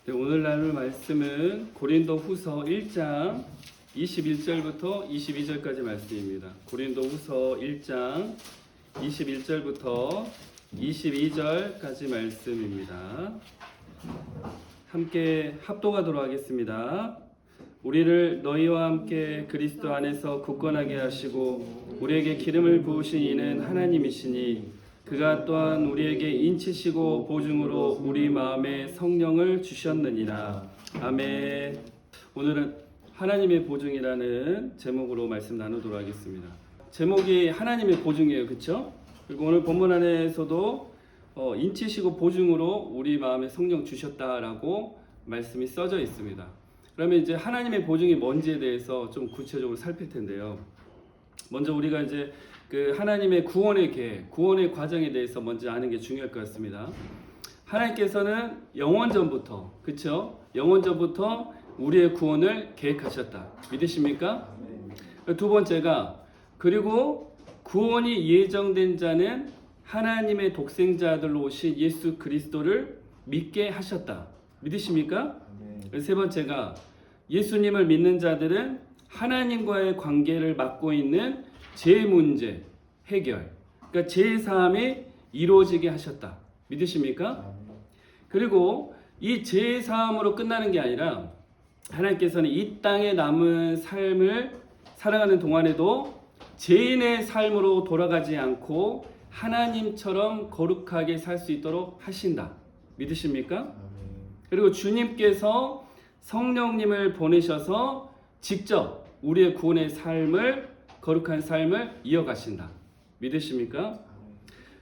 네, 오늘 나눌 말씀은 고린도 후서 1장 21절부터 22절까지 말씀입니다. 고린도 후서 1장 21절부터 22절까지 말씀입니다. 함께 합독하도록 하겠습니다. 우리를 너희와 함께 그리스도 안에서 굳건하게 하시고 우리에게 기름을 부으신 이는 하나님이시니 그가 또한 우리에게 인치시고 보증으로 우리 마음에 성령을 주셨느니라. 아멘. 오늘은 하나님의 보증이라는 제목으로 말씀 나누도록 하겠습니다. 제목이 하나님의 보증이에요, 그렇죠? 그리고 오늘 본문 안에서도 인치시고 보증으로 우리 마음에 성령 주셨다라고 말씀이 써져 있습니다. 그러면 이제 하나님의 보증이 뭔지에 대해서 좀 구체적으로 살필 텐데요. 먼저 우리가 이제 그 하나님의 구원의 계획, 구원의 과정에 대해서 먼저 아는 게 중요할 것 같습니다. 하나님께서는 영원전부터, 그렇죠? 영원전부터 우리의 구원을 계획하셨다. 믿으십니까? 두 번째가 그리고 구원이 예정된 자는 하나님의 독생자들로 오신 예수 그리스도를 믿게 하셨다. 믿으십니까? 세 번째가 예수님을 믿는 자들은 하나님과의 관계를 맡고 있는 죄 문제 해결, 그러니까 죄 사함이 이루어지게 하셨다. 믿으십니까? 그리고 이 죄 사함으로 끝나는 게 아니라 하나님께서는 이 땅에 남은 삶을 살아가는 동안에도 죄인의 삶으로 돌아가지 않고 하나님처럼 거룩하게 살 수 있도록 하신다. 믿으십니까? 그리고 주님께서 성령님을 보내셔서 직접 우리의 구원의 삶을, 거룩한 삶을 이어가신다. 믿으십니까?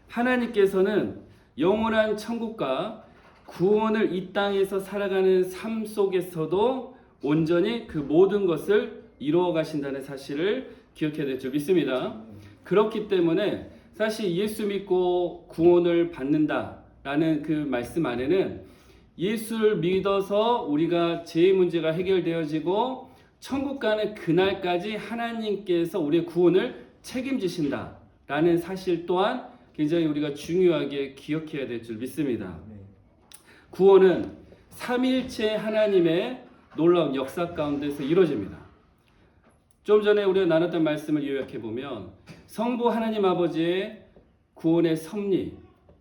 하나님께서는 영원한 천국과 구원을 이 땅에서 살아가는 삶 속에서도 온전히 그 모든 것을 이루어 가신다는 사실을 기억해야 될 줄 믿습니다. 그렇기 때문에 사실 예수 믿고 구원을 받는다라는 그 말씀 안에는 예수를 믿어서 우리가 죄의 문제가 해결되어지고 천국 가는 그날까지 하나님께서 우리의 구원을 책임지신다라는 사실 또한 굉장히 우리가 중요하게 기억해야 될 줄 믿습니다. 구원은 삼위일체 하나님의 놀라운 역사 가운데서 이루어집니다. 좀 전에 우리가 나눴던 말씀을 요약해 보면 성부 하나님 아버지의 구원의 섭리,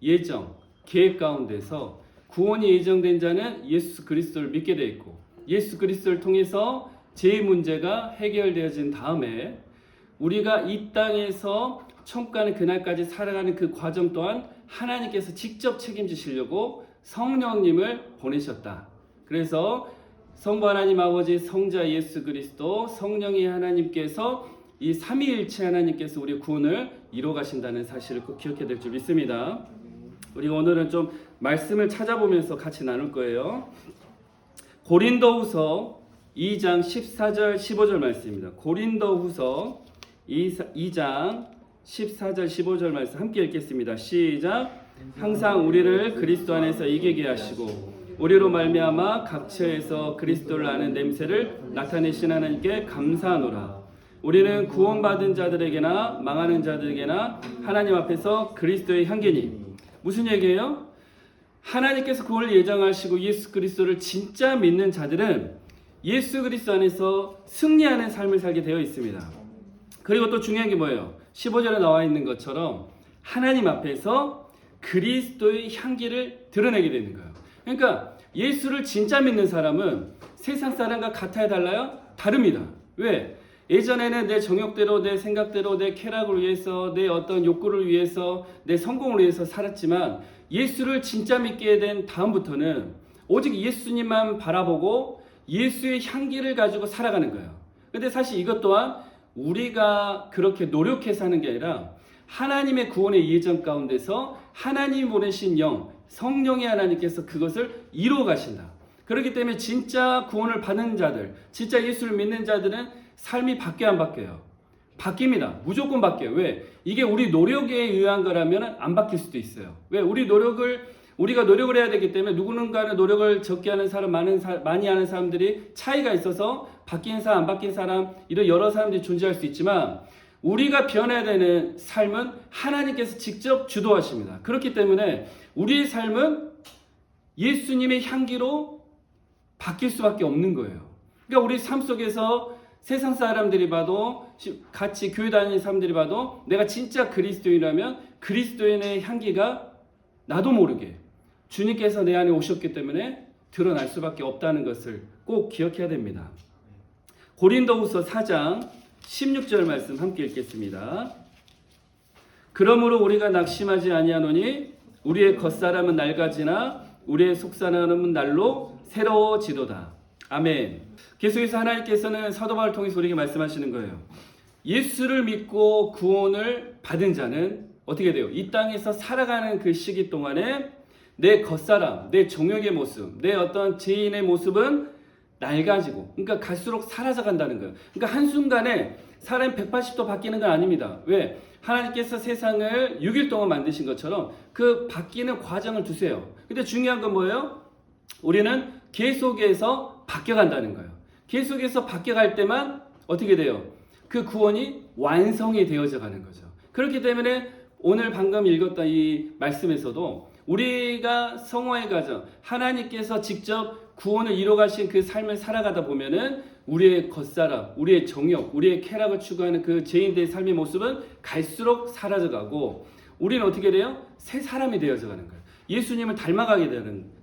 예정, 계획 가운데서 구원이 예정된 자는 예수 그리스도를 믿게 되어 있고 예수 그리스도를 통해서 죄의 문제가 해결되어진 다음에 우리가 이 땅에서 천국 가는 그날까지 살아가는 그 과정 또한 하나님께서 직접 책임지시려고 성령님을 보내셨다. 그래서 성부 하나님 아버지, 성자 예수 그리스도, 성령의 하나님께서 이 삼위일체 하나님께서 우리의 구원을 이루어 가신다는 사실을 꼭 기억해야 될 줄 믿습니다. 우리가 오늘은 좀 말씀을 찾아보면서 같이 나눌 거예요. 고린도후서 2장 14절 15절 말씀입니다. 고린도후서 2장 14절 15절 말씀 함께 읽겠습니다. 시작. 항상 우리를 그리스도 안에서 이기게 하시고 우리로 말미암아 각처에서 그리스도를 아는 냄새를 나타내신 하나님께 감사하노라. 우리는 구원받은 자들에게나 망하는 자들에게나 하나님 앞에서 그리스도의 향기니. 무슨 얘기예요? 하나님께서 구원을 예정하시고 예수 그리스도를 진짜 믿는 자들은 예수 그리스도 안에서 승리하는 삶을 살게 되어 있습니다. 그리고 또 중요한 게 뭐예요? 15절에 나와 있는 것처럼 하나님 앞에서 그리스도의 향기를 드러내게 되는 거예요. 그러니까 예수를 진짜 믿는 사람은 세상 사람과 같아야 달라요? 다릅니다. 왜? 예전에는 내 정욕대로, 내 생각대로, 내 쾌락을 위해서, 내 어떤 욕구를 위해서, 내 성공을 위해서 살았지만 예수를 진짜 믿게 된 다음부터는 오직 예수님만 바라보고 예수의 향기를 가지고 살아가는 거예요. 근데 사실 이것 또한 우리가 그렇게 노력해서 하는 게 아니라 하나님의 구원의 예정 가운데서 하나님이 보내신 영, 성령의 하나님께서 그것을 이루어 가신다. 그렇기 때문에 진짜 구원을 받는 자들, 진짜 예수를 믿는 자들은 삶이 바뀌어요, 안 바뀌어요? 바뀝니다. 무조건 바뀌어요. 왜? 이게 우리 노력에 의한 거라면 안 바뀔 수도 있어요. 왜? 우리가 노력을 해야 되기 때문에 누군가는 노력을 적게 하는 사람, 많이 하는 사람들이 차이가 있어서 바뀐 사람, 안 바뀐 사람, 이런 여러 사람들이 존재할 수 있지만 우리가 변해야 되는 삶은 하나님께서 직접 주도하십니다. 그렇기 때문에 우리의 삶은 예수님의 향기로 바뀔 수밖에 없는 거예요. 그러니까 우리 삶 속에서 세상 사람들이 봐도, 같이 교회 다니는 사람들이 봐도 내가 진짜 그리스도인이라면 그리스도인의 향기가 나도 모르게 주님께서 내 안에 오셨기 때문에 드러날 수밖에 없다는 것을 꼭 기억해야 됩니다. 고린도후서 4장 16절 말씀 함께 읽겠습니다. 그러므로 우리가 낙심하지 아니하노니 우리의 겉사람은 낡아지나 우리의 속사람은 날로 새로워지도다. 아멘. 계속해서 하나님께서는 사도 바울을 통해서 우리에게 말씀하시는 거예요. 예수를 믿고 구원을 받은 자는 어떻게 돼요? 이 땅에서 살아가는 그 시기 동안에 내 겉사람, 내 정욕의 모습, 내 어떤 죄인의 모습은 낡아지고, 그러니까 갈수록 사라져 간다는 거예요. 그러니까 한순간에 사람이 180도 바뀌는 건 아닙니다. 왜? 하나님께서 세상을 6일 동안 만드신 것처럼 그 바뀌는 과정을 두세요. 근데 중요한 건 뭐예요? 우리는 계속해서 바뀌어간다는 거예요. 계속해서 바뀌어갈 때만 어떻게 돼요? 그 구원이 완성이 되어져 가는 거죠. 그렇기 때문에 오늘 방금 읽었던 이 말씀에서도 우리가 성화의 과정, 하나님께서 직접 구원을 이뤄가신 그 삶을 살아가다 보면은 우리의 겉사람, 우리의 정욕, 우리의 쾌락을 추구하는 그 죄인들의 삶의 모습은 갈수록 사라져가고 우리는 어떻게 돼요? 새 사람이 되어져 가는 거예요. 예수님을 닮아가게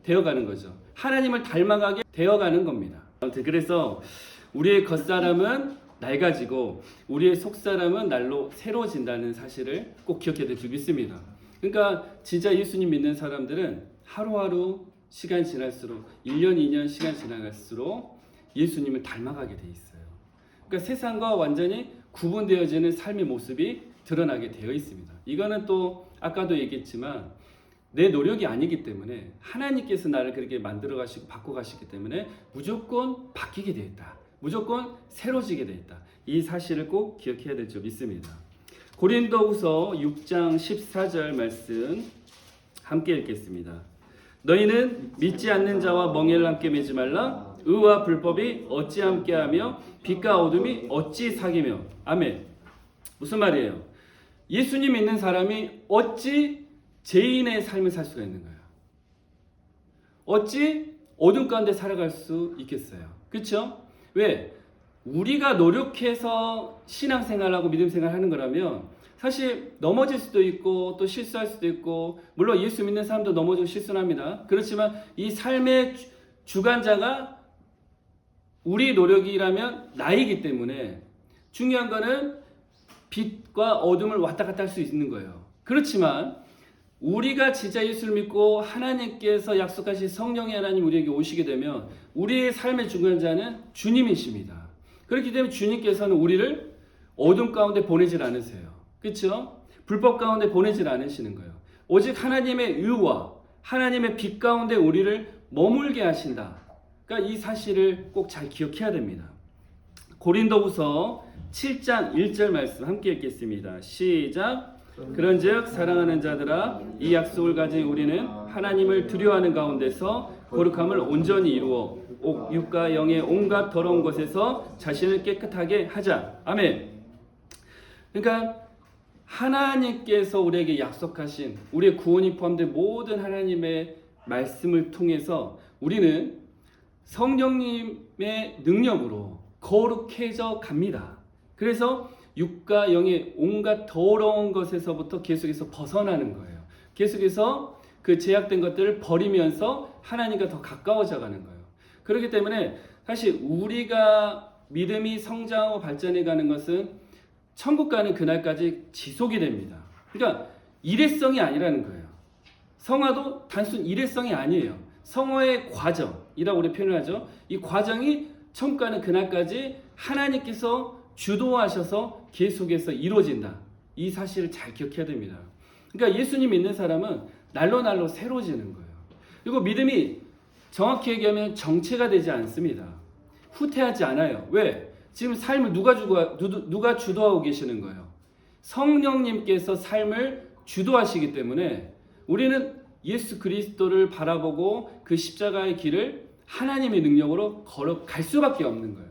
되어가는 거죠. 하나님을 닮아가게 되어가는 겁니다. 아무튼 그래서 우리의 겉사람은 낡아지고 우리의 속사람은 날로 새로워진다는 사실을 꼭 기억해야 될 줄 믿습니다. 그러니까 진짜 예수님 믿는 사람들은 하루하루 시간 지날수록 1년, 2년 시간 지나갈수록 예수님을 닮아가게 돼 있어요. 그러니까 세상과 완전히 구분되어지는 삶의 모습이 드러나게 되어 있습니다. 이거는 또 아까도 얘기했지만 내 노력이 아니기 때문에 하나님께서 나를 그렇게 만들어 가시고 바꿔 가시기 때문에 무조건 바뀌게 되어 있다. 무조건 새로지게 되어 있다. 이 사실을 꼭 기억해야 될 줄 믿습니다. 고린도후서 6장 14절 말씀 함께 읽겠습니다. 너희는 믿지 않는 자와 멍에를 함께 매지 말라. 의와 불법이 어찌 함께하며 빛과 어둠이 어찌 사귀며. 아멘. 무슨 말이에요? 예수님 믿는 사람이 어찌 죄인의 삶을 살 수가 있는 거예요? 어찌 어둠 가운데 살아갈 수 있겠어요? 그렇죠? 왜? 우리가 노력해서 신앙생활하고 믿음생활 하는 거라면 사실 넘어질 수도 있고 또 실수할 수도 있고, 물론 예수 믿는 사람도 넘어지고 실수합니다. 그렇지만 이 삶의 주관자가 우리 노력이라면 나이기 때문에 중요한 거는 빛과 어둠을 왔다 갔다 할 수 있는 거예요. 그렇지만 우리가 진짜 예수를 믿고 하나님께서 약속하신 성령의 하나님 우리에게 오시게 되면 우리의 삶의 주관자는 주님이십니다. 그렇기 때문에 주님께서는 우리를 어둠 가운데 보내질 않으세요. 그렇죠? 불법 가운데 보내질 않으시는 거예요. 오직 하나님의 의와 하나님의 빛 가운데 우리를 머물게 하신다. 그러니까 이 사실을 꼭 잘 기억해야 됩니다. 고린도후서 7장 1절 말씀 함께 읽겠습니다. 시작. 그런즉 사랑하는 자들아, 이 약속을 가진 우리는 하나님을 두려워하는 가운데서 거룩함을 온전히 이루어 육과 영의 온갖 더러운 것에서 자신을 깨끗하게 하자. 아멘. 그러니까 하나님께서 우리에게 약속하신 우리의 구원이 포함된 모든 하나님의 말씀을 통해서 우리는 성령님의 능력으로 거룩해져 갑니다. 그래서 육과 영의 온갖 더러운 것에서부터 계속해서 벗어나는 거예요. 계속해서 그 제약된 것들을 버리면서 하나님과 더 가까워져 가는 거예요. 그렇기 때문에 사실 우리가 믿음이 성장하고 발전해 가는 것은 천국 가는 그날까지 지속이 됩니다. 그러니까 일회성이 아니라는 거예요. 성화도 단순 일회성이 아니에요. 성화의 과정이라고 우리 표현하죠. 이 과정이 천국 가는 그날까지 하나님께서 주도하셔서 계속해서 이루어진다. 이 사실을 잘 기억해야 됩니다. 그러니까 예수님 믿는 사람은 날로 새로워지는 거예요. 그리고 믿음이 정확히 얘기하면 정체가 되지 않습니다. 후퇴하지 않아요. 왜? 지금 삶을 누가 주도하고 계시는 거예요? 성령님께서 삶을 주도하시기 때문에 우리는 예수 그리스도를 바라보고 그 십자가의 길을 하나님의 능력으로 걸어갈 수밖에 없는 거예요.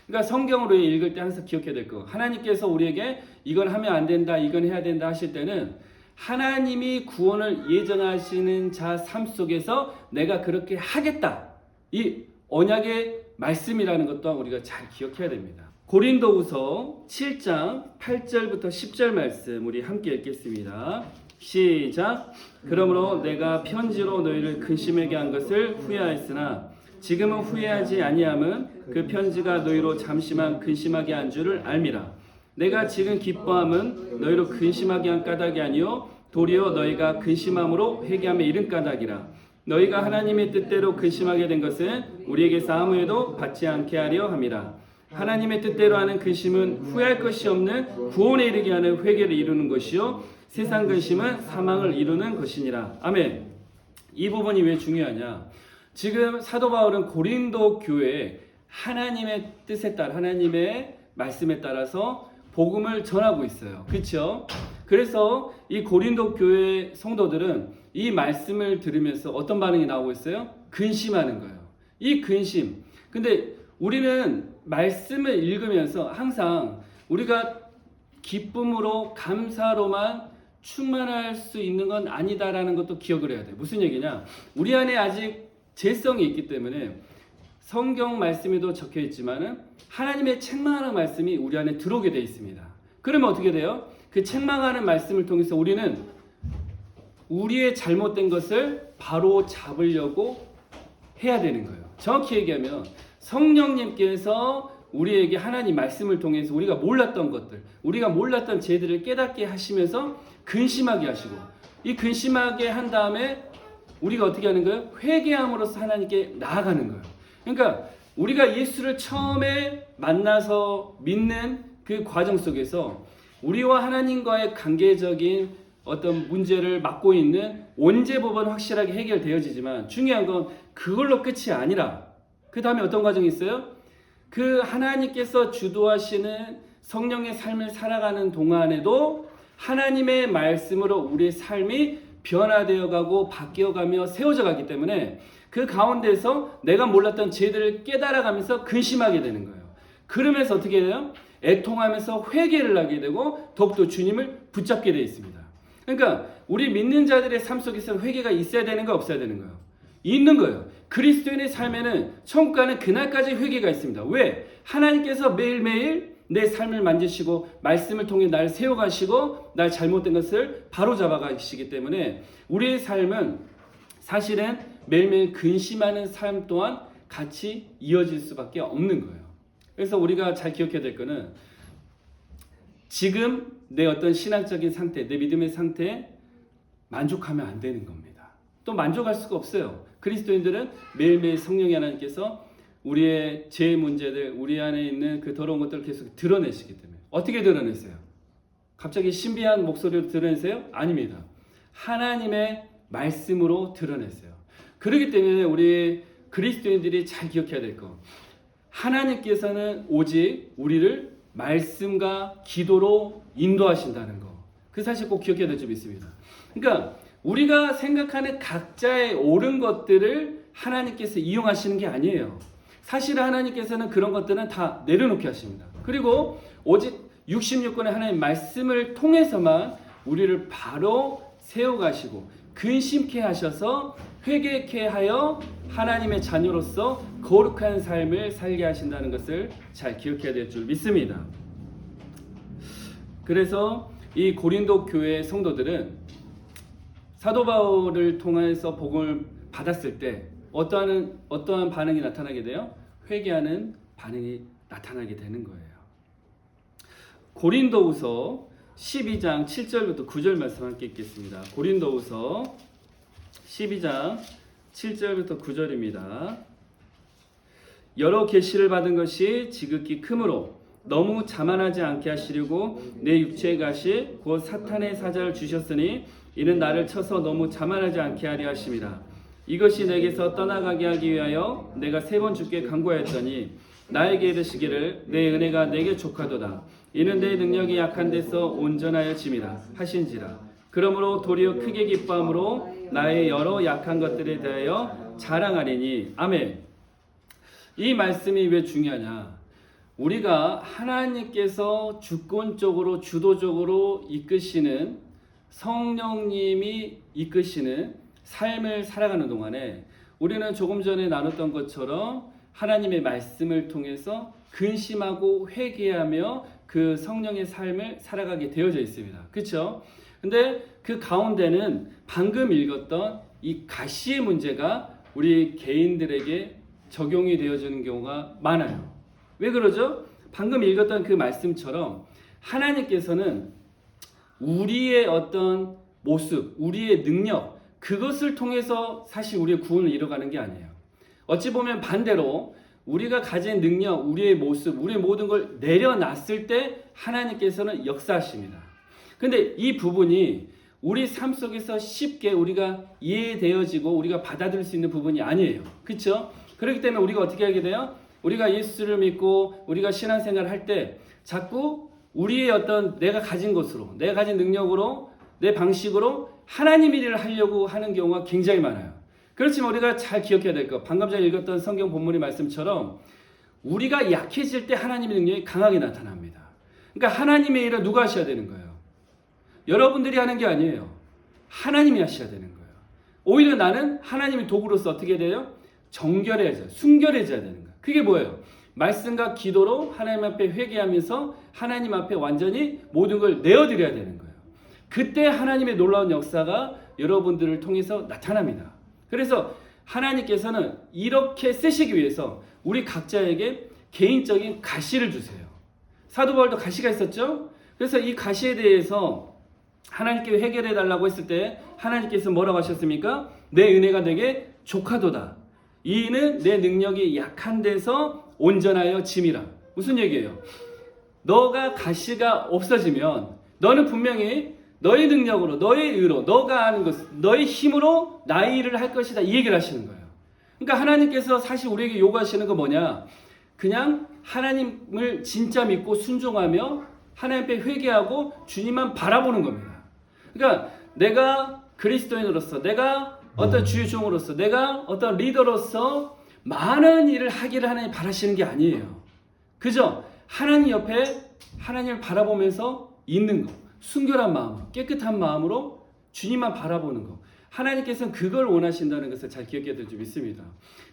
그러니까 성경으로 읽을 때 항상 기억해야 될 거. 하나님께서 우리에게 이건 하면 안 된다, 이건 해야 된다 하실 때는 하나님이 구원을 예정하시는 자 삶 속에서 내가 그렇게 하겠다. 이 언약의 말씀이라는 것 또한 우리가 잘 기억해야 됩니다. 고린도후서 7장 8절부터 10절 말씀 우리 함께 읽겠습니다. 시작. 그러므로 내가 편지로 너희를 근심하게 한 것을 후회하였으나 지금은 후회하지 아니함은 그 편지가 너희로 잠시만 근심하게 한 줄을 알미라. 내가 지금 기뻐함은 너희로 근심하게 한 까닭이 아니요 도리어 너희가 근심함으로 회개함에 이른 까닭이라. 너희가 하나님의 뜻대로 근심하게 된 것은 우리에게서 아무에도 받지 않게 하려 함이라. 하나님의 뜻대로 하는 근심은 후회할 것이 없는 구원에 이르게 하는 회개를 이루는 것이요 세상 근심은 사망을 이루는 것이니라. 아멘. 이 부분이 왜 중요하냐? 지금 사도 바울은 고린도 교회에 하나님의 뜻에 따라 하나님의 말씀에 따라서 복음을 전하고 있어요. 그렇죠? 그래서 이 고린도 교회 성도들은 이 말씀을 들으면서 어떤 반응이 나오고 있어요? 근심하는 거예요. 이 근심. 근데 우리는 말씀을 읽으면서 항상 우리가 기쁨으로 감사로만 충만할 수 있는 건 아니다라는 것도 기억을 해야 돼요. 무슨 얘기냐? 우리 안에 아직 죄성이 있기 때문에 성경 말씀에도 적혀 있지만은 하나님의 책망하는 말씀이 우리 안에 들어오게 되어 있습니다. 그러면 어떻게 돼요? 그 책망하는 말씀을 통해서 우리는 우리의 잘못된 것을 바로 잡으려고 해야 되는 거예요. 정확히 얘기하면 성령님께서 우리에게 하나님 말씀을 통해서 우리가 몰랐던 것들, 우리가 몰랐던 죄들을 깨닫게 하시면서 근심하게 하시고, 이 근심하게 한 다음에 우리가 어떻게 하는 거예요? 회개함으로써 하나님께 나아가는 거예요. 그러니까 우리가 예수를 처음에 만나서 믿는 그 과정 속에서 우리와 하나님과의 관계적인 어떤 문제를 맡고 있는 원죄법은 확실하게 해결되어지지만 중요한 건 그걸로 끝이 아니라 그 다음에 어떤 과정이 있어요? 그 하나님께서 주도하시는 성령의 삶을 살아가는 동안에도 하나님의 말씀으로 우리의 삶이 변화되어 가고 바뀌어가며 세워져 가기 때문에 그 가운데서 내가 몰랐던 죄들을 깨달아가면서 근심하게 되는 거예요. 그러면서 어떻게 돼요? 애통하면서 회개를 하게 되고 더욱더 주님을 붙잡게 되어 있습니다. 그러니까 우리 믿는 자들의 삶 속에서 회개가 있어야 되는 거 없어야 되는 거예요? 있는 거예요. 그리스도인의 삶에는 천국 가는 그날까지 회개가 있습니다. 왜? 하나님께서 매일매일 내 삶을 만지시고 말씀을 통해 날 세워가시고 날 잘못된 것을 바로잡아 가시기 때문에 우리의 삶은 사실은 매일매일 근심하는 삶 또한 같이 이어질 수밖에 없는 거예요. 그래서 우리가 잘 기억해야 될 거는 지금 내 어떤 신앙적인 상태, 내 믿음의 상태에 만족하면 안 되는 겁니다. 또 만족할 수가 없어요. 그리스도인들은 매일매일 성령의 하나님께서 우리의 죄의 문제들, 우리 안에 있는 그 더러운 것들을 계속 드러내시기 때문에. 어떻게 드러내세요? 갑자기 신비한 목소리로 드러내세요? 아닙니다. 하나님의 말씀으로 드러내세요. 그렇기 때문에 우리 그리스도인들이 잘 기억해야 될 거. 하나님께서는 오직 우리를 말씀과 기도로 인도하신다는 거. 그 사실 꼭 기억해야 될 점이 있습니다. 그러니까 우리가 생각하는 각자의 옳은 것들을 하나님께서 이용하시는 게 아니에요. 사실 하나님께서는 그런 것들은 다 내려놓게 하십니다. 그리고 오직 66권의 하나님 말씀을 통해서만 우리를 바로 세워가시고 근심케 하셔서 회개케 하여 하나님의 자녀로서 거룩한 삶을 살게 하신다는 것을 잘 기억해야 될 줄 믿습니다. 그래서 이 고린도 교회 성도들은 사도 바울을 통해서 복음을 받았을 때 어떠한 반응이 나타나게 돼요? 회개하는 반응이 나타나게 되는 거예요. 고린도후서 12장 7절부터 9절 말씀 함께 읽겠습니다. 고린도후서 12장 7절부터 9절입니다. 여러 계시를 받은 것이 지극히 크므로 너무 자만하지 않게 하시려고 내 육체의 가시 곧 사탄의 사자를 주셨으니 이는 나를 쳐서 너무 자만하지 않게 하려 하심이라. 이것이 내게서 떠나가게 하기 위하여 내가 3번 주께 간구하였더니 나에게 이르시기를 내 은혜가 내게 족하도다. 이는 내 능력이 약한 데서 온전하여 짐이라 하신지라. 그러므로 도리어 크게 기뻐함으로 나의 여러 약한 것들에 대하여 자랑하리니. 아멘. 이 말씀이 왜 중요하냐? 우리가 하나님께서 주권적으로 주도적으로 이끄시는 성령님이 이끄시는 삶을 살아가는 동안에 우리는 조금 전에 나눴던 것처럼 하나님의 말씀을 통해서 근심하고 회개하며 그 성령의 삶을 살아가게 되어져 있습니다. 그렇죠? 근데 그 가운데는 방금 읽었던 이 가시의 문제가 우리 개인들에게 적용이 되어지는 경우가 많아요. 왜 그러죠? 방금 읽었던 그 말씀처럼 하나님께서는 우리의 어떤 모습, 우리의 능력, 그것을 통해서 사실 우리의 구원을 이뤄가는 게 아니에요. 어찌 보면 반대로 우리가 가진 능력, 우리의 모습, 우리의 모든 걸 내려놨을 때 하나님께서는 역사하십니다. 근데 이 부분이 우리 삶 속에서 쉽게 우리가 이해되어지고 우리가 받아들일 수 있는 부분이 아니에요. 그렇죠? 그렇기 때문에 우리가 어떻게 하게 돼요? 우리가 예수를 믿고 우리가 신앙생활을 할 때 자꾸 우리의 어떤 내가 가진 것으로, 내가 가진 능력으로, 내 방식으로 하나님 일을 하려고 하는 경우가 굉장히 많아요. 그렇지만 우리가 잘 기억해야 될 것, 방금 전에 읽었던 성경 본문의 말씀처럼 우리가 약해질 때 하나님의 능력이 강하게 나타납니다. 그러니까 하나님의 일을 누가 하셔야 되는 거예요? 여러분들이 하는 게 아니에요. 하나님이 하셔야 되는 거예요. 오히려 나는 하나님의 도구로서 어떻게 돼요? 정결해져요. 순결해져야 되는 거예요. 그게 뭐예요? 말씀과 기도로 하나님 앞에 회개하면서 하나님 앞에 완전히 모든 걸 내어드려야 되는 거예요. 그때 하나님의 놀라운 역사가 여러분들을 통해서 나타납니다. 그래서 하나님께서는 이렇게 쓰시기 위해서 우리 각자에게 개인적인 가시를 주세요. 사도 바울도 가시가 있었죠? 그래서 이 가시에 대해서 하나님께 해결해 달라고 했을 때 하나님께서 뭐라고 하셨습니까? 내 은혜가 되게 족하도다. 이는 내 능력이 약한 데서 온전하여 짐이라. 무슨 얘기예요? 너가 가시가 없어지면 너는 분명히 너의 능력으로, 너의 의로, 너가 아는 것, 너의 힘으로 나의 일을 할 것이다. 이 얘기를 하시는 거예요. 그러니까 하나님께서 사실 우리에게 요구하시는 건 뭐냐? 그냥 하나님을 진짜 믿고 순종하며 하나님 앞에 회개하고 주님만 바라보는 겁니다. 그러니까 내가 그리스도인으로서, 내가 어떤 주의 종으로서, 내가 어떤 리더로서 많은 일을 하기를 하나님 바라시는 게 아니에요. 그죠? 하나님 옆에 하나님을 바라보면서 있는 거. 순결한 마음으로, 깨끗한 마음으로 주님만 바라보는 것. 하나님께서는 그걸 원하신다는 것을 잘 기억해야 될 줄 믿습니다.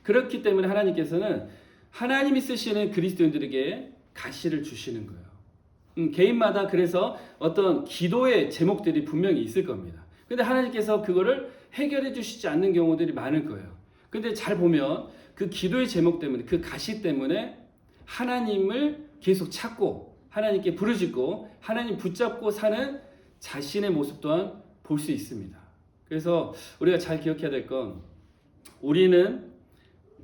그렇기 때문에 하나님께서는 하나님이 쓰시는 그리스도인들에게 가시를 주시는 거예요. 개인마다 그래서 어떤 기도의 제목들이 분명히 있을 겁니다. 근데 하나님께서 그거를 해결해 주시지 않는 경우들이 많을 거예요. 근데 잘 보면 그 기도의 제목 때문에, 그 가시 때문에 하나님을 계속 찾고 하나님께 부르짖고 하나님 붙잡고 사는 자신의 모습 또한 볼 수 있습니다. 그래서 우리가 잘 기억해야 될 건 우리는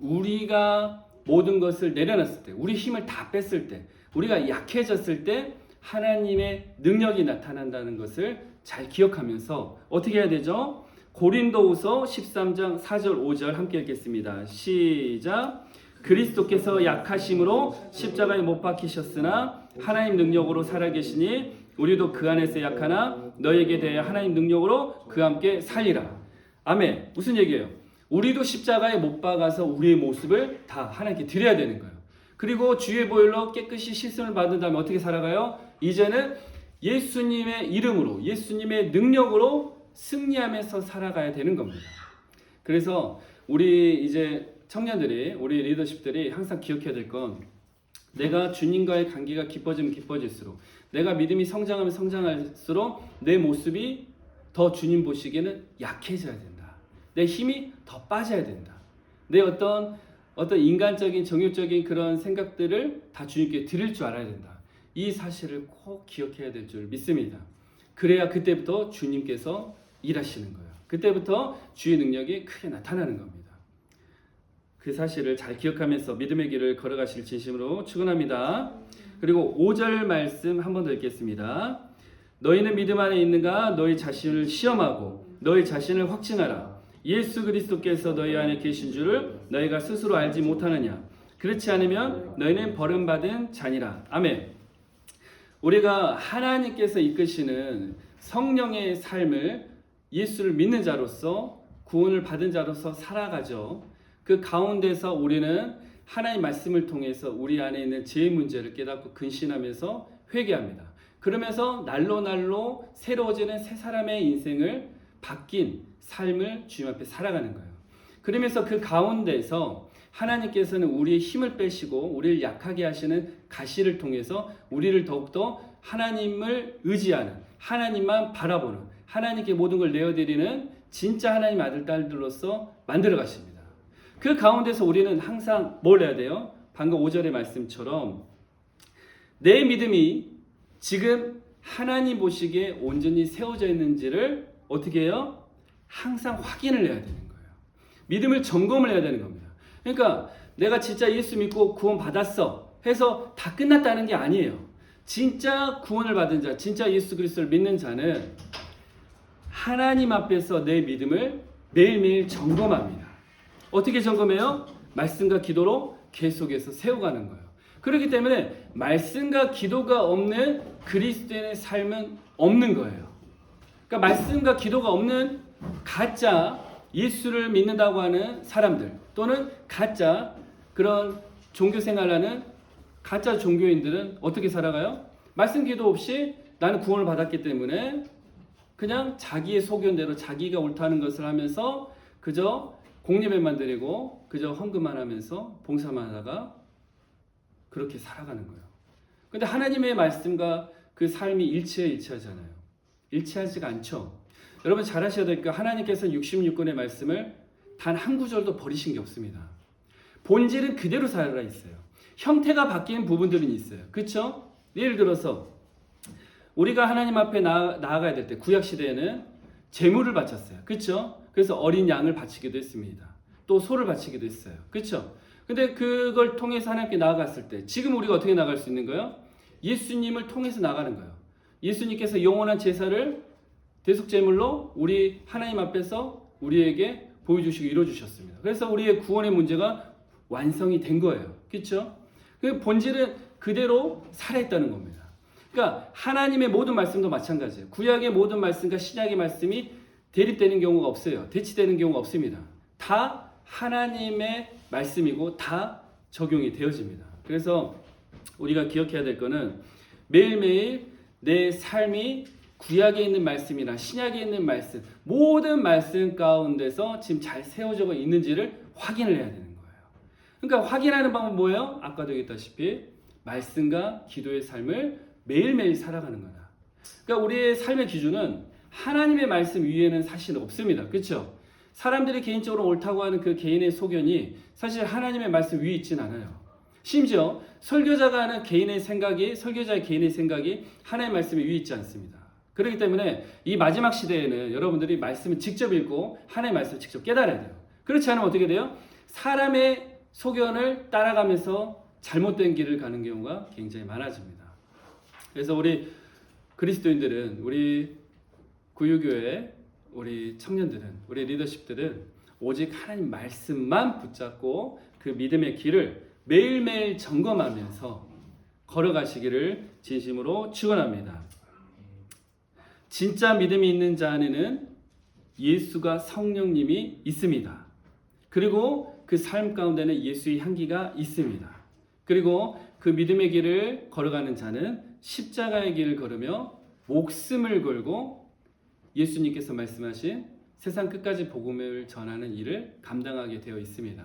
우리가 모든 것을 내려놨을 때, 우리 힘을 다 뺐을 때, 우리가 약해졌을 때 하나님의 능력이 나타난다는 것을 잘 기억하면서 어떻게 해야 되죠? 고린도후서 13장 4절 5절 함께 읽겠습니다. 시작. 그리스도께서 약하심으로 십자가에 못 박히셨으나 하나님 능력으로 살아계시니 우리도 그 안에서 약하나 너에게 대해 하나님 능력으로 그와 함께 살리라. 아멘. 무슨 얘기예요? 우리도 십자가에 못 박아서 우리의 모습을 다 하나님께 드려야 되는 거예요. 그리고 주의 보혈로 깨끗이 씻음을 받은 다음에 어떻게 살아가요? 이제는 예수님의 이름으로, 예수님의 능력으로 승리하면서 살아가야 되는 겁니다. 그래서 우리 이제 청년들이, 우리 리더십들이 항상 기억해야 될 건 내가 주님과의 관계가 깊어지면 깊어질수록, 내가 믿음이 성장하면 성장할수록 내 모습이 더 주님 보시기에는 약해져야 된다. 내 힘이 더 빠져야 된다. 내 어떤 인간적인 정욕적인 그런 생각들을 다 주님께 드릴 줄 알아야 된다. 이 사실을 꼭 기억해야 될 줄 믿습니다. 그래야 그때부터 주님께서 일하시는 거예요. 그때부터 주의 능력이 크게 나타나는 겁니다. 그 사실을 잘 기억하면서 믿음의 길을 걸어가실 진심으로 축원합니다. 그리고 5절 말씀 한 번 더 읽겠습니다. 너희는 믿음 안에 있는가? 너희 자신을 시험하고 너희 자신을 확증하라. 예수 그리스도께서 너희 안에 계신 줄을 너희가 스스로 알지 못하느냐? 그렇지 않으면 너희는 버림받은 자니라. 아멘. 우리가 하나님께서 이끄시는 성령의 삶을 예수를 믿는 자로서, 구원을 받은 자로서 살아가죠. 그 가운데서 우리는 하나님 말씀을 통해서 우리 안에 있는 죄의 문제를 깨닫고 근신하면서 회개합니다. 그러면서 날로 새로워지는 새 사람의 인생을 바뀐 삶을 주님 앞에 살아가는 거예요. 그러면서 그 가운데서 하나님께서는 우리의 힘을 빼시고 우리를 약하게 하시는 가시를 통해서 우리를 더욱더 하나님을 의지하는, 하나님만 바라보는, 하나님께 모든 걸 내어드리는 진짜 하나님 아들 딸들로서 만들어 가십니다. 그 가운데서 우리는 항상 뭘 해야 돼요? 방금 5절의 말씀처럼 내 믿음이 지금 하나님 보시기에 온전히 세워져 있는지를 어떻게 해요? 항상 확인을 해야 되는 거예요. 믿음을 점검을 해야 되는 겁니다. 그러니까 내가 진짜 예수 믿고 구원 받았어 해서 다 끝났다는 게 아니에요. 진짜 구원을 받은 자, 진짜 예수 그리스도를 믿는 자는 하나님 앞에서 내 믿음을 매일매일 점검합니다. 어떻게 점검해요? 말씀과 기도로 계속해서 세워가는 거예요. 그렇기 때문에 말씀과 기도가 없는 그리스도인의 삶은 없는 거예요. 그러니까 말씀과 기도가 없는 가짜 예수를 믿는다고 하는 사람들 또는 가짜 그런 종교 생활하는 가짜 종교인들은 어떻게 살아가요? 말씀 기도 없이 나는 구원을 받았기 때문에 그냥 자기의 소견대로 자기가 옳다는 것을 하면서 그저 공예배만 드리고 그저 헌금만 하면서 봉사만 하다가 그렇게 살아가는 거예요. 근데 하나님의 말씀과 그 삶이 일치하잖아요. 일치하지가 않죠. 여러분 잘 아셔야 될 게 하나님께서 66권의 말씀을 단 한 구절도 버리신 게 없습니다. 본질은 그대로 살아 있어요. 형태가 바뀐 부분들은 있어요. 그렇죠? 예를 들어서 우리가 하나님 앞에 나아가야 될 때 구약 시대에는 제물을 바쳤어요. 그렇죠? 그래서 어린 양을 바치기도 했습니다. 또 소를 바치기도 했어요. 그렇죠? 근데 그걸 통해서 하나님께 나아갔을 때 지금 우리가 어떻게 나갈 수 있는 거예요? 예수님을 통해서 나가는 거예요. 예수님께서 영원한 제사를 대속제물로 우리 하나님 앞에서 우리에게 보여주시고 이루어주셨습니다. 그래서 우리의 구원의 문제가 완성이 된 거예요. 그렇죠? 그 본질은 그대로 살아있다는 겁니다. 그러니까 하나님의 모든 말씀도 마찬가지예요. 구약의 모든 말씀과 신약의 말씀이 대립되는 경우가 없어요. 대치되는 경우가 없습니다. 다 하나님의 말씀이고 다 적용이 되어집니다. 그래서 우리가 기억해야 될 거는 매일매일 내 삶이 구약에 있는 말씀이나 신약에 있는 말씀 모든 말씀 가운데서 지금 잘 세워져 있는지를 확인을 해야 되는 거예요. 그러니까 확인하는 방법은 뭐예요? 아까도 얘기했다시피 말씀과 기도의 삶을 매일매일 살아가는 거다. 그러니까 우리의 삶의 기준은 하나님의 말씀 위에는 사실 없습니다. 그렇죠? 사람들이 개인적으로 옳다고 하는 그 개인의 소견이 사실 하나님의 말씀 위에 있지는 않아요. 심지어 설교자가 하는 개인의 생각이 설교자의 개인의 생각이 하나님의 말씀 위에 있지 않습니다. 그렇기 때문에 이 마지막 시대에는 여러분들이 말씀을 직접 읽고 하나님의 말씀을 직접 깨달아야 돼요. 그렇지 않으면 어떻게 돼요? 사람의 소견을 따라가면서 잘못된 길을 가는 경우가 굉장히 많아집니다. 그래서 우리 그리스도인들은 우리 구유교회 우리 청년들은 우리 리더십들은 오직 하나님 말씀만 붙잡고 그 믿음의 길을 매일매일 점검하면서 걸어가시기를 진심으로 축원합니다. 진짜 믿음이 있는 자 안에는 예수가 성령님이 있습니다. 그리고 그 삶 가운데는 예수의 향기가 있습니다. 그리고 그 믿음의 길을 걸어가는 자는 십자가의 길을 걸으며 목숨을 걸고 예수님께서 말씀하신 세상 끝까지 복음을 전하는 일을 감당하게 되어 있습니다.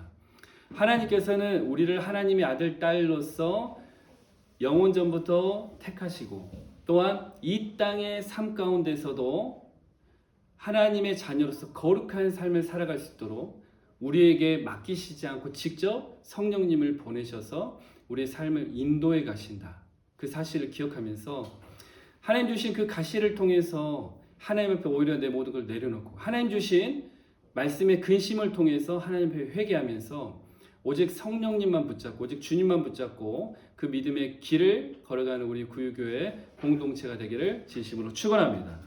하나님께서는 우리를 하나님의 아들, 딸로서 영원전부터 택하시고 또한 이 땅의 삶 가운데서도 하나님의 자녀로서 거룩한 삶을 살아갈 수 있도록 우리에게 맡기시지 않고 직접 성령님을 보내셔서 우리의 삶을 인도해 가신다. 그 사실을 기억하면서 하나님 주신 그 가시를 통해서 하나님 앞에 오히려 내 모든 걸 내려놓고 하나님 주신 말씀의 근심을 통해서 하나님 앞에 회개하면서 오직 성령님만 붙잡고 오직 주님만 붙잡고 그 믿음의 길을 걸어가는 우리 구유교회 공동체가 되기를 진심으로 축원합니다.